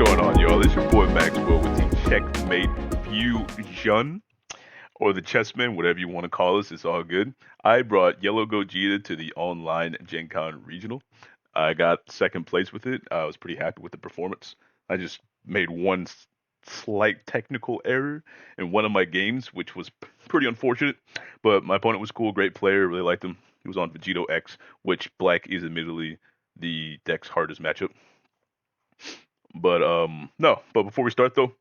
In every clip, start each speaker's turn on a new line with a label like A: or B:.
A: going on, y'all? It's your boy Maxwell with the Checkmate Fusion, or the Chessman, whatever you want to call us. It's all good. I brought Yellow Gogeta to the Online Gencon Regional. I got second place with it. I was pretty happy with the performance. I just made one slight technical error in one of my games, which was pretty unfortunate. But my opponent was cool, great player, really liked him. He was on Vegito X, which Black is admittedly the deck's hardest matchup. But no. But before we start though,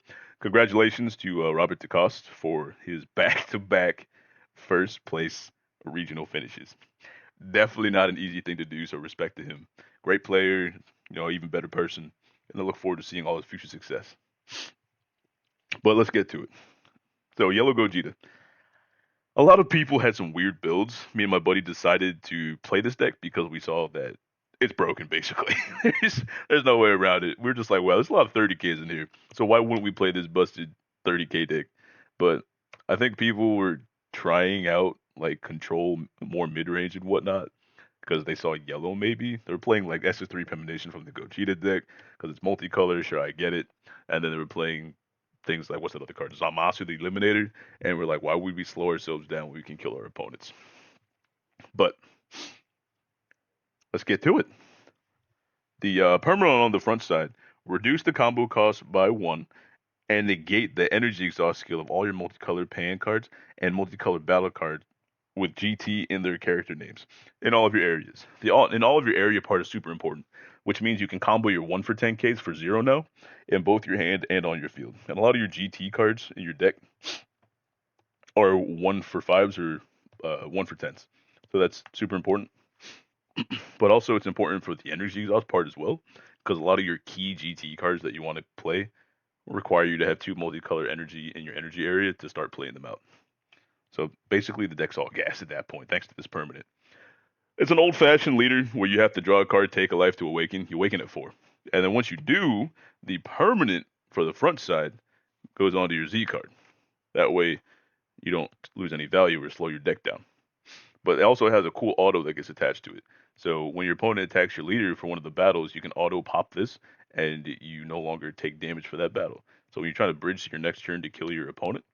A: congratulations to Robert DeCoste for his back-to-back first place regional finishes. Definitely not an easy thing to do, so respect to him. Great player, even better person, and I look forward to seeing all his future success. But let's get to it. So Yellow Gogeta. A lot of people had some weird builds. Me and my buddy decided to play this deck because we saw that it's broken basically. there's no way around it. We're just like, well, there's a lot of 30Ks in here. So why wouldn't we play this busted 30K deck? But I think people were trying out like control more mid range and whatnot because they saw yellow maybe. They were playing like SS3 Premonition from the Gogeta deck because it's multicolor, sure I get it. And then they were playing things like what's that other card? Zamasu the Eliminator. And we're like, why would we slow ourselves down when we can kill our opponents? But let's get to it. The permanent on the front side reduce the combo cost by one and negate the energy exhaust skill of all your multicolored pan cards and multicolored battle cards with GT in their character names in all of your areas. In all of your area part is super important, which means you can combo your 1 for 10Ks for 0 now in both your hand and on your field. And a lot of your GT cards in your deck are 1 for 5s or 1 for 10s. So that's super important. But also it's important for the energy exhaust part as well, because a lot of your key GT cards that you want to play require you to have 2 multicolor energy in your energy area to start playing them out. So basically the deck's all gas at that point, thanks to this permanent. It's an old-fashioned leader where you have to draw a card, take a life to awaken. You awaken at 4. And then once you do, the permanent for the front side goes onto your Z card. That way you don't lose any value or slow your deck down. But it also has a cool auto that gets attached to it. So when your opponent attacks your leader for one of the battles, you can auto pop this, and you no longer take damage for that battle. So when you're trying to bridge your next turn to kill your opponent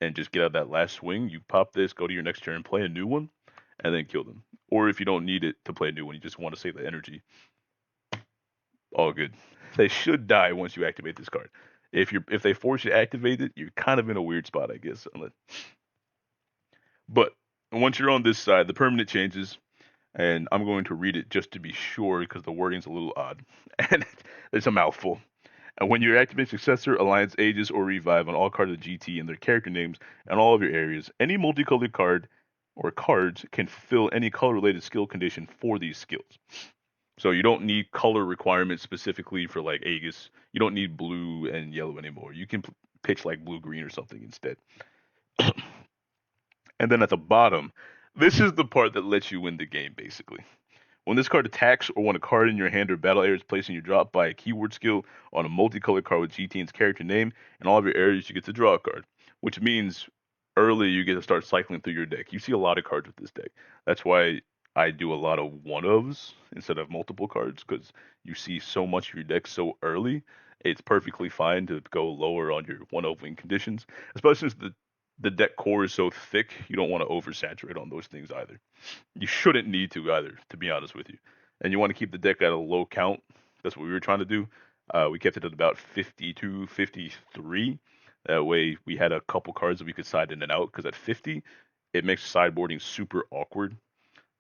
A: and just get out that last swing, you pop this, go to your next turn, play a new one, and then kill them. Or if you don't need it to play a new one, you just want to save the energy, all good. They should die once you activate this card. If they force you to activate it, you're kind of in a weird spot, I guess. But once you're on this side, the permanent changes, and I'm going to read it just to be sure because the wording's a little odd, and it's a mouthful. And when you activate Successor, Alliance, Aegis, or Revive on all cards of GT and their character names and all of your areas, any multicolored card or cards can fulfill any color-related skill condition for these skills. So you don't need color requirements specifically for like Aegis. You don't need blue and yellow anymore. You can pitch like blue-green or something instead. And then at the bottom, this is the part that lets you win the game, basically. When this card attacks or when a card in your hand or battle area is placed in your drop by a keyword skill on a multicolored card with GTN's character name, in all of your areas you get to draw a card, which means early you get to start cycling through your deck. You see a lot of cards with this deck. That's why I do a lot of one-ofs instead of multiple cards, because you see so much of your deck so early. It's perfectly fine to go lower on your one-of win conditions, especially since the deck core is so thick, you don't want to oversaturate on those things either. You shouldn't need to either, to be honest with you. And you want to keep the deck at a low count. That's what we were trying to do. We kept it at about 52, 53. That way we had a couple cards that we could side in and out, because at 50, it makes sideboarding super awkward.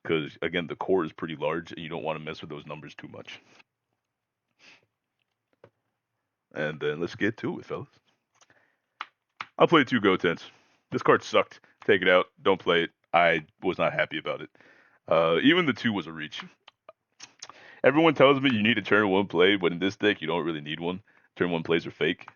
A: Because, again, the core is pretty large, and you don't want to mess with those numbers too much. And then let's get to it, fellas. I played 2 Gotens. This card sucked. Take it out. Don't play it. I was not happy about it. Even the 2 was a reach. Everyone tells me you need a turn 1 play, but in this deck you don't really need one. Turn 1 plays are fake.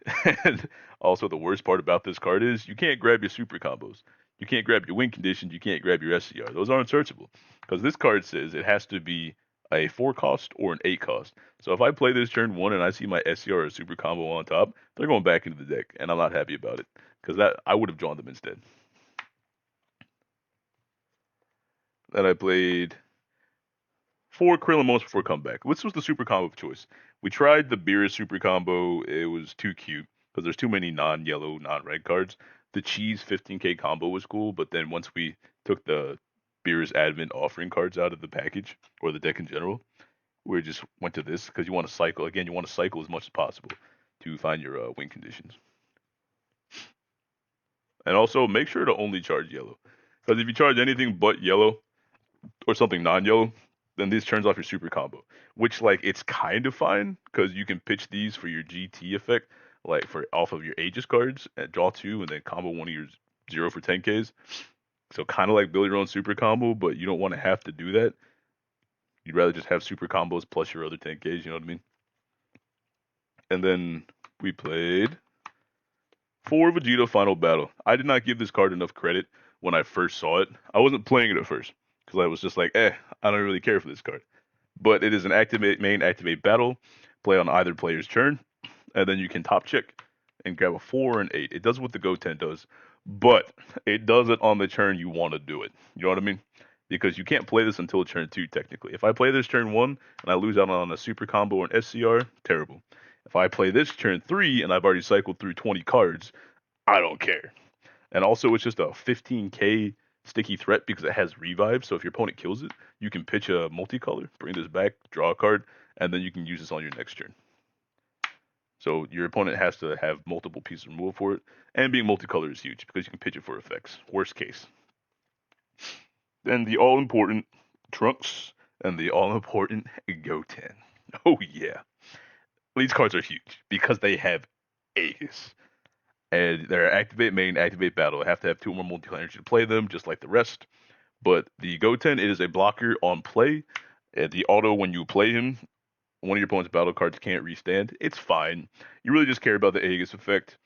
A: And also the worst part about this card is you can't grab your super combos. You can't grab your win conditions. You can't grab your SCR. Those aren't searchable. Because this card says it has to be a 4 cost or an 8 cost. So if I play this turn 1 and I see my SCR or super combo on top, they're going back into the deck, and I'm not happy about it. Because that I would have drawn them instead. Then I played 4 Krillin moments before comeback. This was the super combo of choice. We tried the Beerus Super Combo. It was too cute because there's too many non-yellow, non-red cards. The Cheese 15k combo was cool, but then once we took the Beerus Advent offering cards out of the package or the deck in general, we just went to this because you want to cycle. Again, you want to cycle as much as possible to find your win conditions. And also make sure to only charge yellow. Because if you charge anything but yellow or something non-yellow, then this turns off your super combo. Which like it's kind of fine because you can pitch these for your GT effect, like for off of your Aegis cards and draw two and then combo one of your 0 for 10Ks. So kind of like build your own super combo, but you don't want to have to do that. You'd rather just have super combos plus your other 10Ks, you know what I mean? And then we played for Vegeta Final Battle. I did not give this card enough credit when I first saw it. I wasn't playing it at first because I was just like, I don't really care for this card. But it is an activate battle, play on either player's turn, and then you can top check and grab a 4 and 8. It does what the Goten does, but it does it on the turn you want to do it. You know what I mean? Because you can't play this until turn 2, technically. If I play this turn 1 and I lose out on a super combo or an SCR, terrible. If I play this turn 3 and I've already cycled through 20 cards, I don't care. And also, it's just a 15k sticky threat because it has revive. So if your opponent kills it, you can pitch a multicolor, bring this back, draw a card, and then you can use this on your next turn. So your opponent has to have multiple pieces removed for it. And being multicolor is huge because you can pitch it for effects. Worst case. Then the all-important Trunks and the all-important Goten. Oh yeah. These cards are huge because they have Aegis. And they're activate main, activate battle. I have to have 2 more multicolor energy to play them, just like the rest. But the Goten, it is a blocker on play. The auto, when you play him, one of your opponent's battle cards can't restand. It's fine. You really just care about the Aegis effect.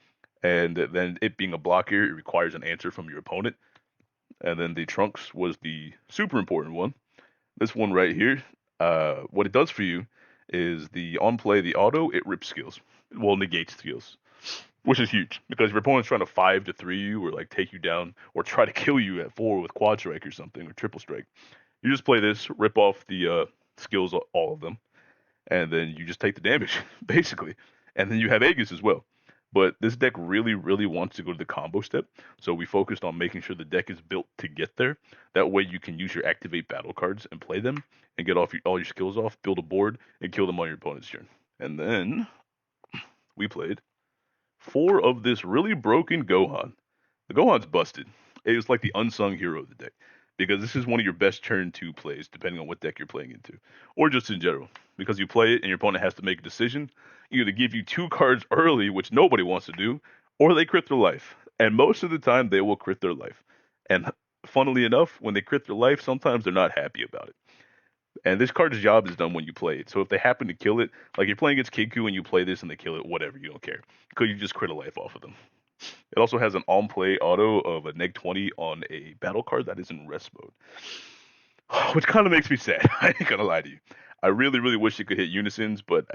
A: And then it being a blocker, it requires an answer from your opponent. And then the Trunks was the super important one. This one right here, what it does for you is the on play, the auto, it rips skills. Well, negates skills. Which is huge because if your opponent's trying to 5 to 3 you or like take you down or try to kill you at 4 with quad strike or something or triple strike, you just play this, rip off the skills, all of them, and then you just take the damage basically, and then you have Aegis as well. But this deck really, really wants to go to the combo step, so we focused on making sure the deck is built to get there. That way you can use your activate battle cards and play them and get off all your skills off, build a board, and kill them on your opponent's turn. And then we played 4 of this really broken Gohan. The Gohan's busted. It is like the unsung hero of the deck because this is one of your best turn 2 plays, depending on what deck you're playing into, or just in general. Because you play it and your opponent has to make a decision, either give you 2 cards early, which nobody wants to do, or they crit their life. And most of the time, they will crit their life. And funnily enough, when they crit their life, sometimes they're not happy about it. And this card's job is done when you play it. So if they happen to kill it, like you're playing against Kiku and you play this and they kill it, whatever, you don't care. Because you just crit a life off of them. It also has an on-play auto of a neg 20 on a battle card that is in rest mode. Which kind of makes me sad. I ain't gonna lie to you. I really, really wish it could hit unisons, but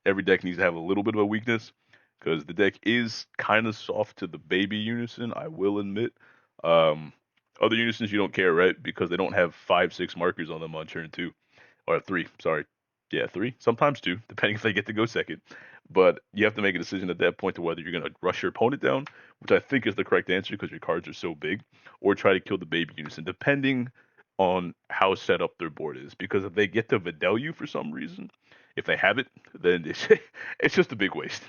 A: every deck needs to have a little bit of a weakness. Because the deck is kind of soft to the baby unison, I will admit. Um, Other unisons you don't care, right? Because they don't have 5, 6 markers on them on turn 2. Or 3, sorry. Yeah, 3, sometimes 2, depending if they get to go second. But you have to make a decision at that point to whether you're going to rush your opponent down, which I think is the correct answer because your cards are so big, or try to kill the baby unison, depending on how set up their board is. Because if they get to Videl you for some reason, if they have it, then it's just a big waste.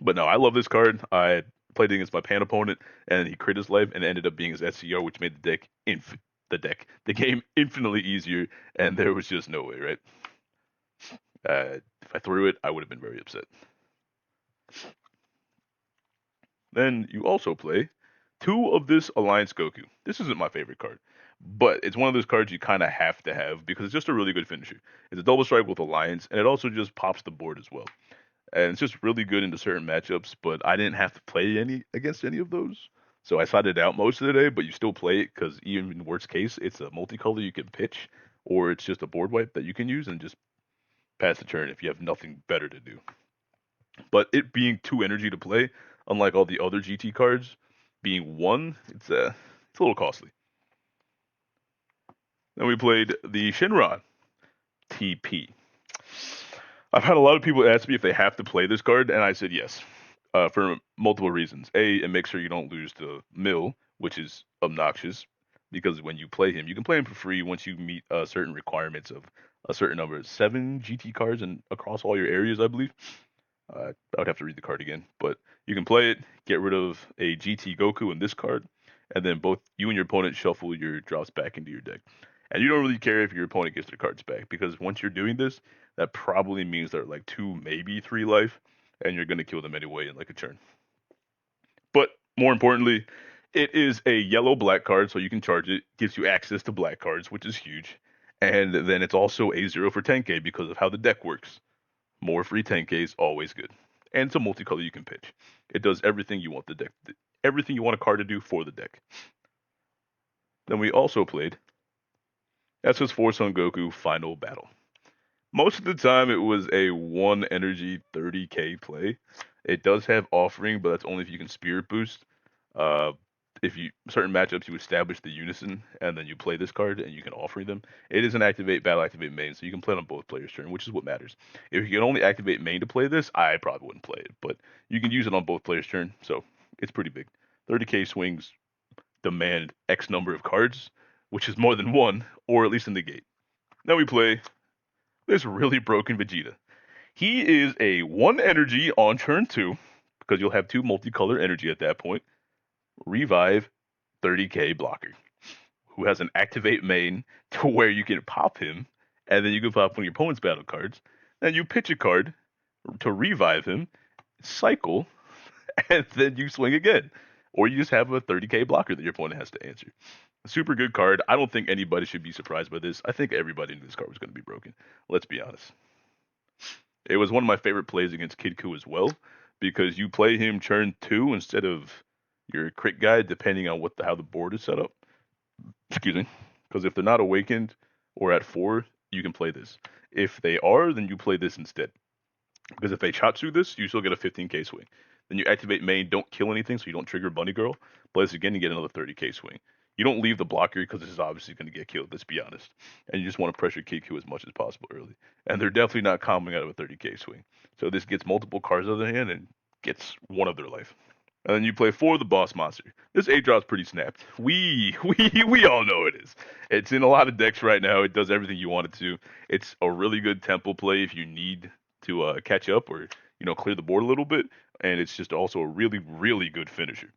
A: But no, I love this card. I played it against my pan opponent, and he crit his life, and it ended up being his SCR, which made the game infinitely easier, and there was just no way, right? If I threw it, I would have been very upset. Then you also play 2 of this Alliance Goku. This isn't my favorite card, but it's one of those cards you kind of have to have because it's just a really good finisher. It's a double strike with Alliance, and it also just pops the board as well. And it's just really good into certain matchups, but I didn't have to play any against any of those. So I sided out most of the day, but you still play it because even in worst case, it's a multicolor you can pitch, or it's just a board wipe that you can use and just pass the turn if you have nothing better to do. But it being 2 energy to play, unlike all the other GT cards, being 1, it's a little costly. Then we played the Shinron TP. I've had a lot of people ask me if they have to play this card, and I said yes, for multiple reasons. A, it makes sure you don't lose the mill, which is obnoxious, because when you play him, you can play him for free once you meet certain requirements of a certain number of 7 GT cards and across all your areas, I believe. I would have to read the card again, but you can play it, get rid of a GT Goku in this card, and then both you and your opponent shuffle your drops back into your deck. And you don't really care if your opponent gets their cards back, because once you're doing this, that probably means they're like 2, maybe 3 life, and you're going to kill them anyway in like a turn. But more importantly, it is a yellow-black card, so you can charge it. Gives you access to black cards, which is huge. And then it's also a 0 for 10k because of how the deck works. More free 10Ks, always good. And some multicolor you can pitch. It does everything you want the deck, everything you want a card to do for the deck. Then we also played SS4 Son Goku Final Battle. Most of the time it was a 1 energy 30k play. It does have offering, but that's only if you can spirit boost. Uh, if you certain matchups you establish the unison and then you play this card and you can offer them. It is an activate battle activate main, so you can play it on both players' turn, which is what matters. If you can only activate main to play this, I probably wouldn't play it, but you can use it on both players' turn, so it's pretty big. 30k swings demand X number of cards, which is more than one, or at least in the gate. Now we play this really broken Vegeta. He is a 1 energy on turn 2, because you'll have 2 multicolor energy at that point. Revive 30k blocker, who has an activate main to where you can pop him, and then you can pop one of your opponent's battle cards. Then you pitch a card to revive him, cycle, and then you swing again. Or you just have a 30k blocker that your opponent has to answer. A super good card. I don't think anybody should be surprised by this. I think everybody knew this card was going to be broken. Let's be honest. It was one of my favorite plays against Kid Ku as well, because you play him turn 2 instead of your crit guy, depending on how the board is set up. Excuse me. Because if they're not awakened or at 4, you can play this. If they are, then you play this instead. Because if they Chatsu this, you still get a 15k swing. Then you activate main, don't kill anything, so you don't trigger Bunny Girl. Play this again, you get another 30k swing. You don't leave the blocker because this is obviously going to get killed, let's be honest. And you just want to pressure KQ as much as possible early. And they're definitely not comboing out of a 30k swing. So this gets multiple cards out of the hand and gets one of their life. And then you play for the boss monster. This 8-drop's pretty snapped. We all know it is. It's in a lot of decks right now. It does everything you want it to. It's a really good tempo play if you need to catch up or clear the board a little bit. And it's just also a really, really good finisher.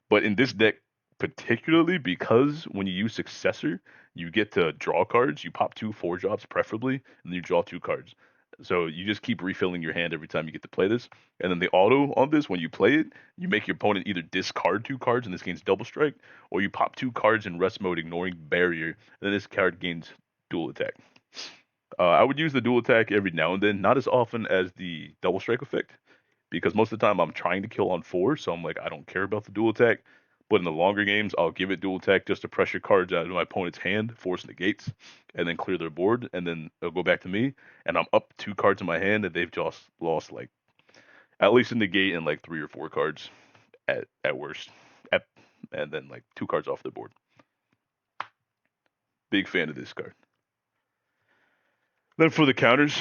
A: But in this deck, particularly because when you use Successor, you get to draw cards. You pop 2 4-drops preferably, and then you draw 2 cards. So you just keep refilling your hand every time you get to play this. And then the auto on this, when you play it, you make your opponent either discard 2 cards, and this gains double strike, or you pop 2 cards in rest mode, ignoring barrier, and then this card gains dual attack. I would use the dual attack every now and then, not as often as the double strike effect, because most of the time I'm trying to kill on 4, so I'm like, I don't care about the dual attack. But in the longer games, I'll give it dual attack just to pressure cards out of my opponent's hand, force negates, and then clear their board, and then it'll go back to me, and I'm up 2 cards in my hand, and they've just lost like at least a negate and like 3 or 4 cards at worst, and then like 2 cards off the board. Big fan of this card. Then for the counters,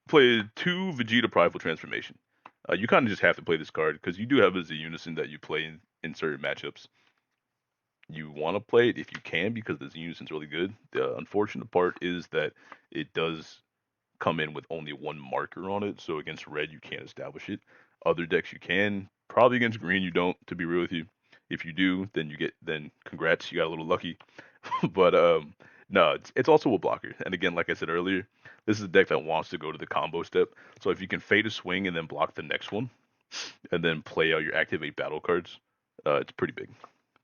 A: played 2 Vegeta Prideful Transformation. You kind of just have to play this card because you do have a Z Unison that you play in certain matchups. You want to play it if you can because the Z Unison's really good. The unfortunate part is that it does come in with only 1 marker on it, so against red you can't establish it. Other decks you can. Probably against green you don't, to be real with you. If you do, then congrats, you got a little lucky. But no, it's also a blocker. And again, like I said earlier, this is a deck that wants to go to the combo step. So if you can fade a swing and then block the next one, and then play out your activate battle cards, it's pretty big.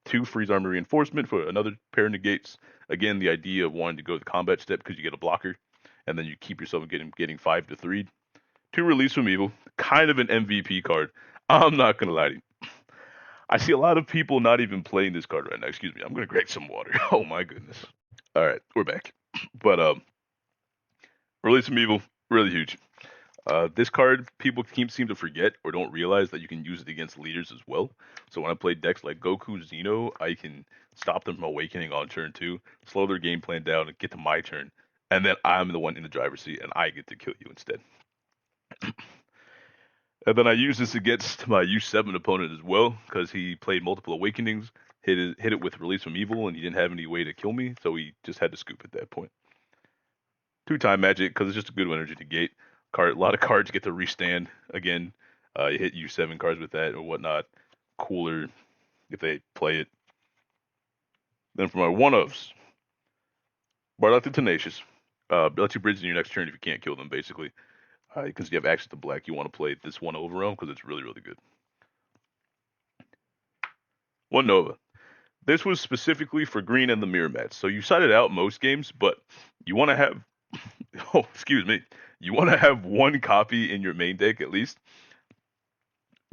A: 2 freeze armor reinforcement for another pair of negates. Again, the idea of wanting to go the combat step because you get a blocker, and then you keep yourself getting 5 to 3. 2 release from evil, kind of an MVP card. I'm not gonna lie to you. I see a lot of people not even playing this card right now. Excuse me, I'm gonna grab some water. Oh my goodness. All right, we're back. But Release from Evil, really huge. This card, people seem to forget or don't realize that you can use it against leaders as well. So when I play decks like Goku, Xeno, I can stop them from awakening on turn 2, slow their game plan down, and get to my turn, and then I'm the one in the driver's seat, and I get to kill you instead. And then I use this against my U7 opponent as well, because he played multiple awakenings, hit it with release from evil, and he didn't have any way to kill me, so he just had to scoop at that point. 2-time magic, because it's just a good energy to gate. A lot of cards get to restand again. You hit U7 cards with that or whatnot. Cooler if they play it. Then for my one-ofs, Bardock the Tenacious. Lets you bridge in your next turn if you can't kill them, basically. Because you have access to black, you want to play this one over them because it's really, really good. One Nova. This was specifically for green and the mirror match. So you side it out most games, but you want to have, oh, excuse me, you want to have one copy in your main deck at least.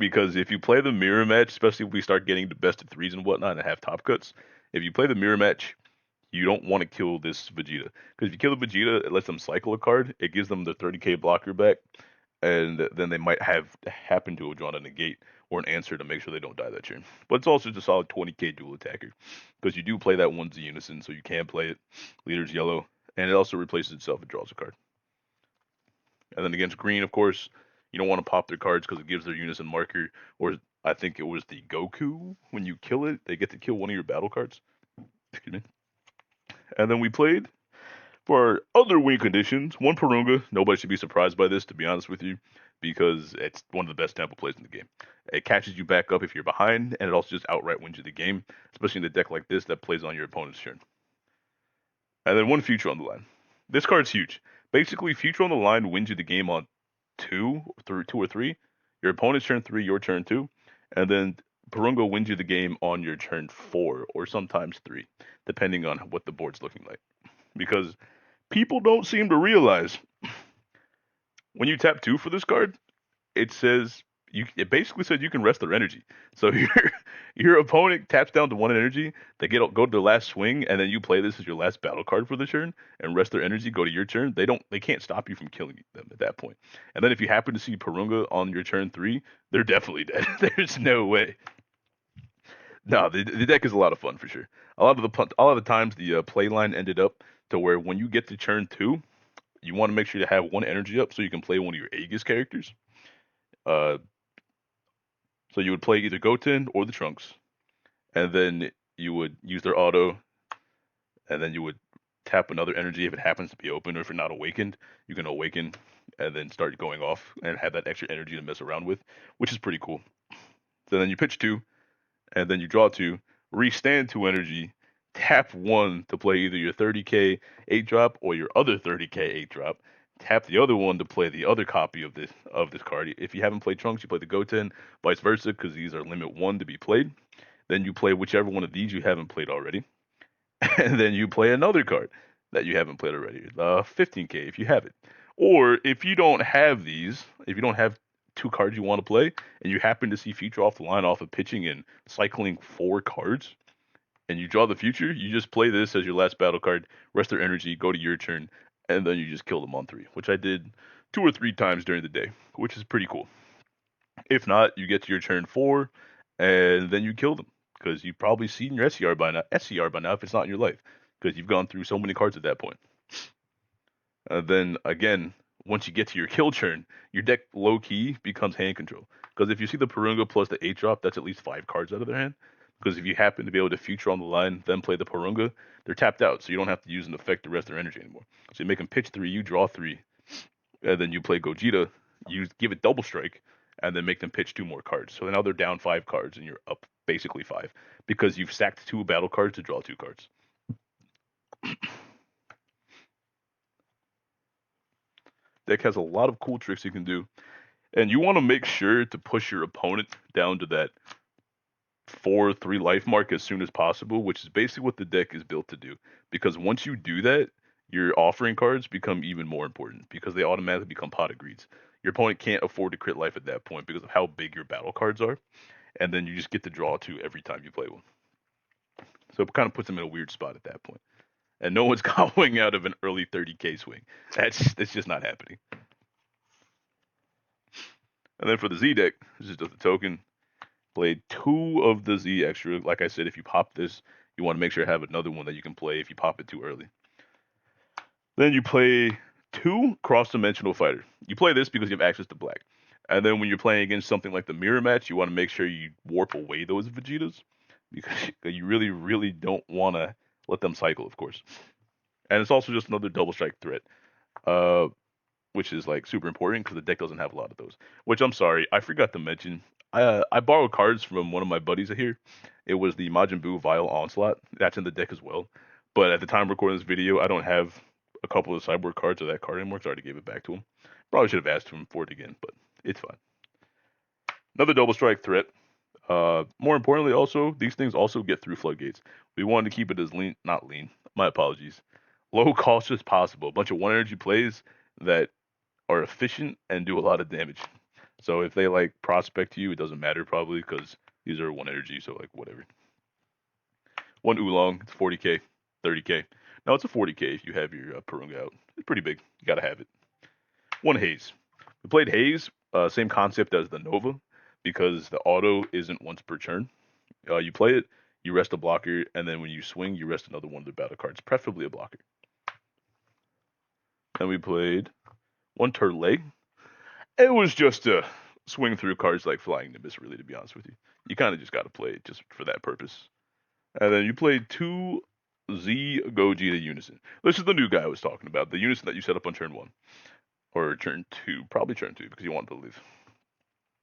A: Because if you play the mirror match, especially if we start getting the best of threes and whatnot and have top cuts, if you play the mirror match, you don't want to kill this Vegeta. Because if you kill the Vegeta, it lets them cycle a card. It gives them the 30k blocker back. And then they might have happen to have drawn a negate or an answer to make sure they don't die that turn. But it's also just a solid 20k dual attacker. Because you do play that one Z Unison, so you can play it. Leader's yellow. And it also replaces itself and draws a card. And then against green, of course, you don't want to pop their cards because it gives their unison marker. Or I think it was the Goku. When you kill it, they get to kill one of your battle cards. Excuse me. And then we played for our other win conditions, one Purunga. Nobody should be surprised by this, to be honest with you, because it's one of the best tempo plays in the game. It catches you back up if you're behind, and it also just outright wins you the game, especially in a deck like this that plays on your opponent's turn. And then one Future on the line. This card's huge. Basically, Future on the line wins you the game on two or three. Your opponent's turn 3, your turn 2, and then Purunga wins you the game on your turn 4 or sometimes 3, depending on what the board's looking like. Because people don't seem to realize when you tap 2 for this card, it basically says you can rest their energy. So your opponent taps down to 1 energy, they go to their last swing, and then you play this as your last battle card for the turn and rest their energy, go to your turn. They can't stop you from killing them at that point. And then if you happen to see Purunga on your turn 3, they're definitely dead. There's no way. No, the deck is a lot of fun for sure. A lot of the times the play line ended up to where when you get to turn 2, you want to make sure to have 1 energy up so you can play one of your Aegis characters. So you would play either Goten or the Trunks, and then you would use their auto, and then you would tap another energy if it happens to be open, or if you're not awakened, you can awaken and then start going off and have that extra energy to mess around with, which is pretty cool. So then you pitch 2, and then you draw 2, restand 2 energy, tap 1 to play either your 30k 8 drop or your other 30k 8 drop. Tap the other one to play the other copy of this card. If you haven't played Trunks, you play the Goten, vice versa, because these are limit 1 to be played. Then you play whichever one of these you haven't played already. And then you play another card that you haven't played already, 15k if you have it. Or if you don't have these, if you don't have 2 cards you want to play, and you happen to see Future off the line off of pitching and cycling 4 cards, and you draw the Future, you just play this as your last battle card, rest their energy, go to your turn, and then you just kill them on 3, which I did 2 or 3 times during the day, which is pretty cool. If not, you get to your turn 4, and then you kill them, because you've probably seen your SCR by now if it's not in your life, because you've gone through so many cards at that point. Then again, once you get to your kill turn, your deck low-key becomes hand control. Because if you see the Purunga plus the 8 drop, that's at least 5 cards out of their hand. Because if you happen to be able to Future on the line, then play the Purunga, they're tapped out, so you don't have to use an effect to rest their energy anymore. So you make them pitch 3, you draw 3, and then you play Gogeta, you give it double strike, and then make them pitch 2 more cards. So now they're down 5 cards, and you're up basically 5, because you've stacked 2 battle cards to draw 2 cards. Deck has a lot of cool tricks you can do, and you want to make sure to push your opponent down to that 4-3 life mark as soon as possible, which is basically what the deck is built to do. Because once you do that, your offering cards become even more important because they automatically become pot of greeds. Your opponent can't afford to crit life at that point because of how big your battle cards are, and then you just get to draw 2 every time you play one. So it kind of puts them in a weird spot at that point. And no one's going out of an early 30k swing. That's just not happening. And then for the Z deck, this is just a token. Played 2 of the Z extra. Like I said, if you pop this, you want to make sure to have another one that you can play if you pop it too early. Then you play 2 cross-dimensional fighter. You play this because you have access to black. And then when you're playing against something like the mirror match, you want to make sure you warp away those Vegetas because you really, really don't want to let them cycle, of course. And it's also just another double strike threat, uh, which is like super important because the deck doesn't have a lot of those. Which I'm sorry, I forgot to mention. I borrowed cards from one of my buddies here. It was the Majin Buu Vile Onslaught. That's in the deck as well. But at the time of recording this video, I don't have a couple of sideboard cards of that card anymore, so I already gave it back to him. Probably should have asked him for it again, but it's fine. Another double strike threat. More importantly, also, these things also get through floodgates. We wanted to keep it as lean, not lean, my apologies, low cost as possible. A bunch of 1 energy plays that are efficient and do a lot of damage. So if they like prospect you, it doesn't matter probably because these are 1 energy, so like whatever. 1 oolong, it's 40k, 30k. Now it's a 40k if you have your Purunga out. It's pretty big. You gotta have it. 1 haze. We played haze, same concept as the Nova, because the auto isn't once per turn. You play it, you rest a blocker, and then when you swing, you rest another one of the battle cards, preferably a blocker. Then we played 1 Turtle. It was just a swing through cards like Flying Nimbus, really, to be honest with you. You kind of just got to play it just for that purpose. And then you played 2 Z Gogeta Unison. This is the new guy I was talking about, the Unison that you set up on turn 1. Or turn 2, probably turn 2, because you want to live.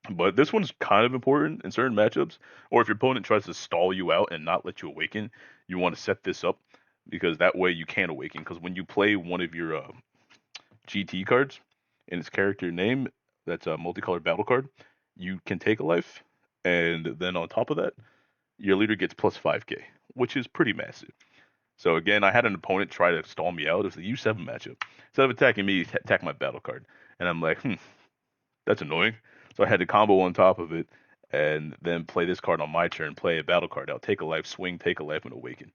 A: But this one's kind of important in certain matchups, or if your opponent tries to stall you out and not let you awaken, you want to set this up, because that way you can awaken. Because when you play one of your GT cards in its character name, that's a multicolored battle card, you can take a life, and then on top of that, your leader gets plus 5k, which is pretty massive. So again, I had an opponent try to stall me out. It was the U7 matchup. Instead of attacking me, he attacked my battle card, and I'm like, that's annoying. So I had to combo on top of it, and then play this card on my turn, play a battle card out, take a life, swing, take a life, and awaken.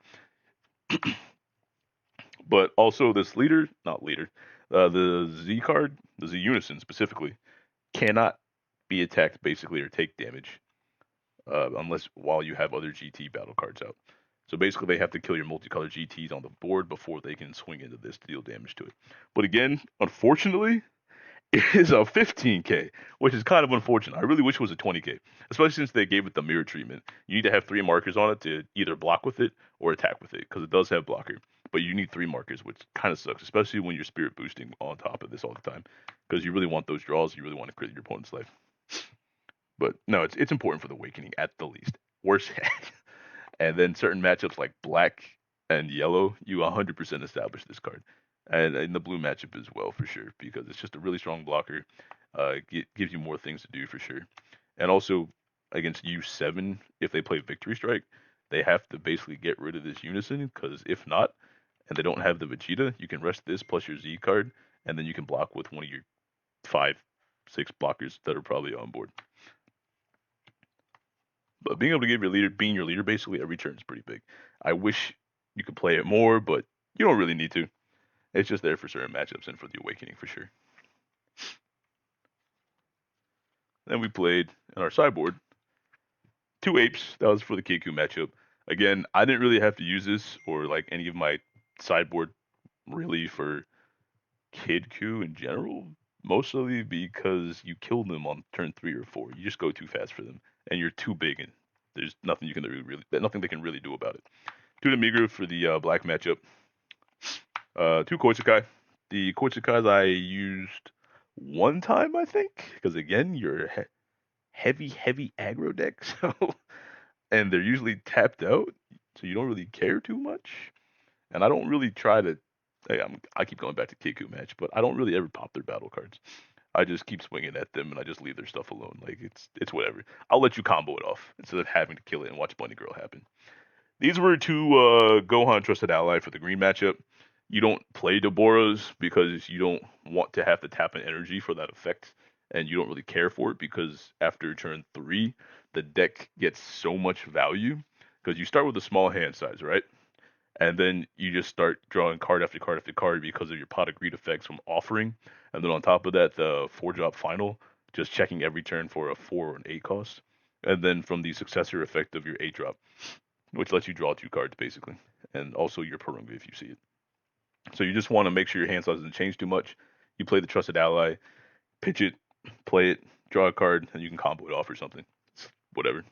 A: But also this leader, not leader, the Z card, the Z Unison specifically, cannot be attacked basically or take damage unless while you have other GT battle cards out. So basically, they have to kill your multicolored GTs on the board before they can swing into this to deal damage to it. But again, unfortunately, it is a 15k, which is kind of unfortunate. I really wish it was a 20k, especially since they gave it the mirror treatment. You need to have 3 markers on it to either block with it or attack with it, because it does have blocker. But you need 3 markers, which kind of sucks, especially when you're spirit boosting on top of this all the time, because you really want those draws. You really want to crit your opponent's life. But no, it's important for the awakening at the least. Worse yet. And then certain matchups like black and yellow, you 100% establish this card. And in the blue matchup as well, for sure, because it's just a really strong blocker. Gives you more things to do for sure. And also against U7, if they play Victory Strike, they have to basically get rid of this Unison, because if not, and they don't have the Vegeta, you can rest this plus your Z card, and then you can block with one of your 5, 6 blockers that are probably on board. But being able to give your leader, being your leader basically every turn is pretty big. I wish you could play it more, but you don't really need to. It's just there for certain matchups and for the awakening for sure. Then we played in our sideboard 2 apes. That was for the Kiku matchup. Again, I didn't really have to use this or like any of my sideboard really for Kid Ku in general, mostly because you kill them on turn 3 or 4. You just go too fast for them, and you're too big, and there's nothing you can nothing they can really do about it. 2 Namigru for the black matchup. 2 Koichikai. The Koichikais I used 1 time, I think, because again, you're heavy aggro deck, so and they're usually tapped out, so you don't really care too much. And I don't really try to. I keep going back to Kiku match, but I don't really ever pop their battle cards. I just keep swinging at them and I just leave their stuff alone. Like it's whatever. I'll let you combo it off instead of having to kill it and watch Bunny Girl happen. These were 2 Gohan Trusted Ally for the green matchup. You don't play Deborahs because you don't want to have to tap an energy for that effect, and you don't really care for it because after turn 3, the deck gets so much value because you start with a small hand size, right? And then you just start drawing card after card after card because of your pot of greed effects from offering. And then on top of that, the 4-drop final, just checking every turn for a 4 or an 8 cost. And then from the successor effect of your 8-drop, which lets you draw 2 cards basically. And also your Purunga if you see it. So you just want to make sure your hand size doesn't change too much. You play the Trusted Ally, pitch it, play it, draw a card, and you can combo it off or something. It's whatever.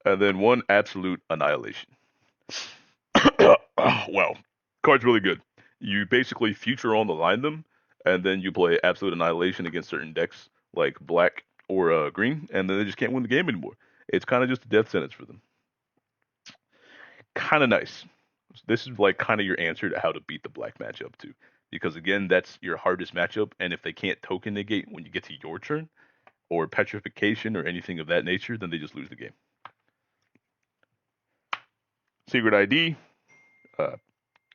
A: And then one Absolute Annihilation. Wow. Card's really good. You basically future on the line them, and then you play Absolute Annihilation against certain decks like black or green, and then they just can't win the game anymore. It's kind of just a death sentence for them. Kind of nice. This is like kind of your answer to how to beat the black matchup too, because again, that's your hardest matchup, and if they can't token negate when you get to your turn, or petrification or anything of that nature, then they just lose the game. Secret ID, uh,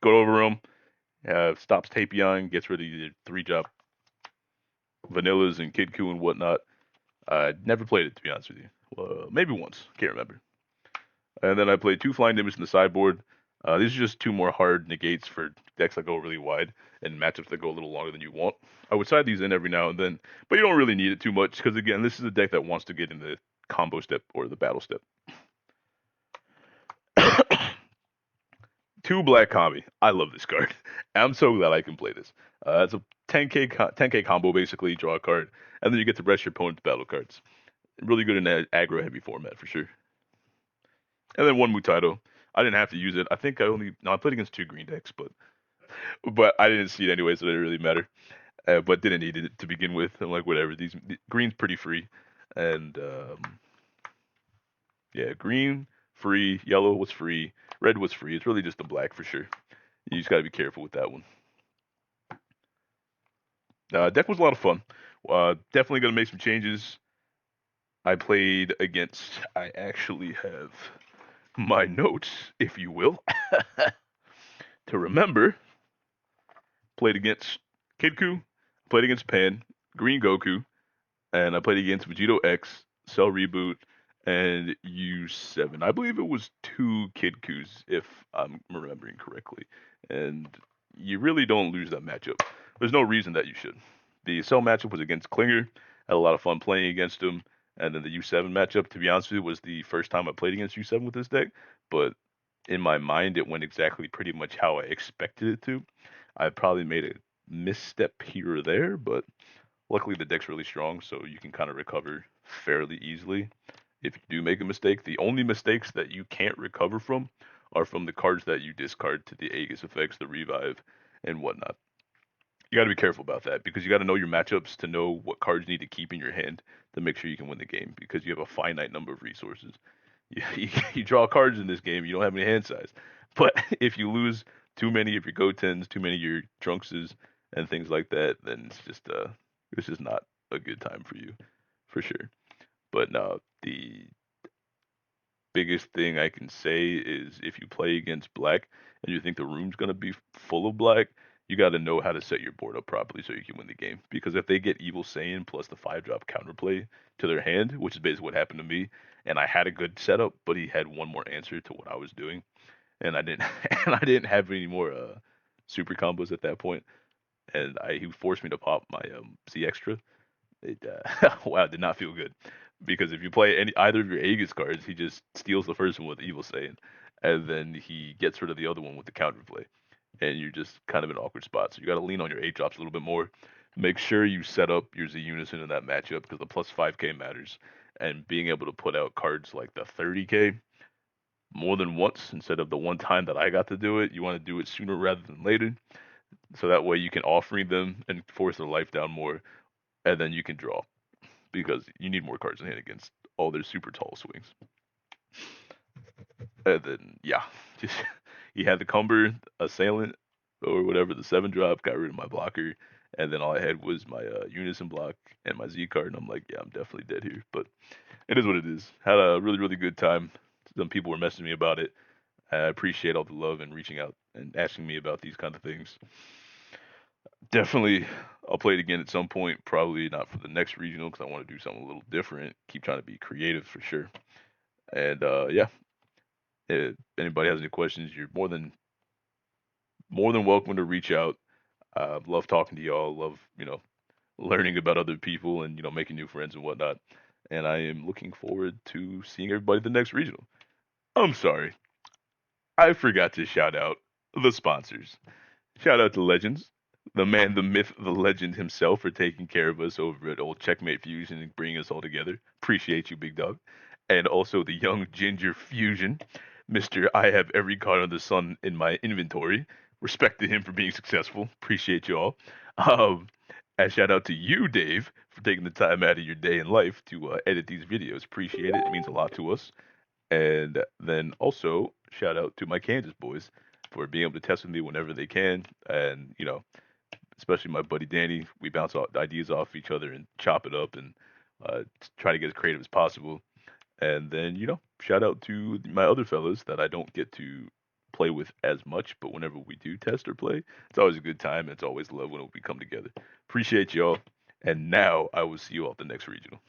A: go over them, stops Tapion, gets rid of the 3-drop vanillas and Kidku and whatnot. Never played it, to be honest with you. Maybe once, can't remember. And then I played 2 Flying Nimbus in the sideboard. These are just 2 more hard negates for decks that go really wide and matchups that go a little longer than you want. I would side these in every now and then, but you don't really need it too much because, again, this is a deck that wants to get in the combo step or the battle step. 2 black combi. I love this card. I'm so glad I can play this. It's a 10k combo basically. Draw a card, and then you get to rest your opponent's battle cards. Really good in that aggro heavy format for sure. And then 1 Mutato. I didn't have to use it. I think I played against 2 green decks, but I didn't see it anyway, so it didn't really matter. But didn't need it to begin with. I'm like, whatever. The green's pretty free, and yeah, green free, yellow was free, red was free. It's really just the black for sure. You just got to be careful with that one. Deck was a lot of fun. Definitely gonna make some changes. I played against. I actually have my notes, if you will, to remember. Played against Kidku, played against Pan, Green Goku, and I played against Vegito X, Cell Reboot, and U7. I believe it was 2 Kidkus, if I'm remembering correctly. And you really don't lose that matchup. There's no reason that you should. The Cell matchup was against Klinger. Had a lot of fun playing against him. And then the U7 matchup, to be honest with you, was the first time I played against U7 with this deck. But in my mind, it went exactly pretty much how I expected it to. I probably made a misstep here or there, but luckily the deck's really strong, so you can kind of recover fairly easily. If you do make a mistake, the only mistakes that you can't recover from are from the cards that you discard to the Aegis effects, the revive, and whatnot. You got to be careful about that because you got to know your matchups to know what cards you need to keep in your hand to make sure you can win the game because you have a finite number of resources. You draw cards in this game, you don't have any hand size. But if you lose too many of your Gotens, too many of your Trunkses, and things like that, then it's just not a good time for you, for sure. But no, the biggest thing I can say is if you play against black and you think the room's gonna be full of black, you got to know how to set your board up properly so you can win the game. Because if they get Evil Saiyan plus the 5-drop counterplay to their hand, which is basically what happened to me, and I had a good setup, but he had one more answer to what I was doing, and I didn't, and I didn't have any more super combos at that point, and he forced me to pop my Z extra. It wow, did not feel good because if you play either of your Aegis cards, he just steals the first one with Evil Saiyan, and then he gets rid of the other one with the counterplay, and you're just kind of in an awkward spot. So you got to lean on your 8-drops a little bit more. Make sure you set up your Z Unison in that matchup because the plus 5k matters, and being able to put out cards like the 30k more than once instead of the one time that I got to do it. You want to do it sooner rather than later, so that way you can off-read them and force their life down more, and then you can draw because you need more cards in hand against all their super tall swings. And then yeah, just he had the Cumber Assailant or whatever, the 7-drop, got rid of my blocker, and then all I had was my Unison block and my Z card, and I'm like, yeah, I'm definitely dead here. But it is what it is. Had a really, really good time. Some people were messaging me about it. I appreciate all the love and reaching out and asking me about these kind of things. Definitely, I'll play it again at some point. Probably not for the next regional because I want to do something a little different. Keep trying to be creative for sure. And yeah, if anybody has any questions, you're more than welcome to reach out. Love talking to y'all. Love learning about other people and making new friends and whatnot. And I am looking forward to seeing everybody at the next regional. I'm sorry, I forgot to shout out the sponsors. Shout out to Legends, the man, the myth, the legend himself, for taking care of us over at old Checkmate Fusion and bringing us all together. Appreciate you, big dog. And also the young Ginger Fusion, Mister. I have every card under the sun in my inventory. Respect to him for being successful. Appreciate you all. Um, and shout out to you, Dave, for taking the time out of your day and life to edit these videos. Appreciate it. It means a lot to us. And then also shout out to my Kansas boys for being able to test with me whenever they can. And, especially my buddy Danny, we bounce off ideas off each other and chop it up and try to get as creative as possible. And then, shout out to my other fellas that I don't get to play with as much, but whenever we do test or play, it's always a good time. And it's always love when we come together. Appreciate y'all. And now I will see you all at the next regional.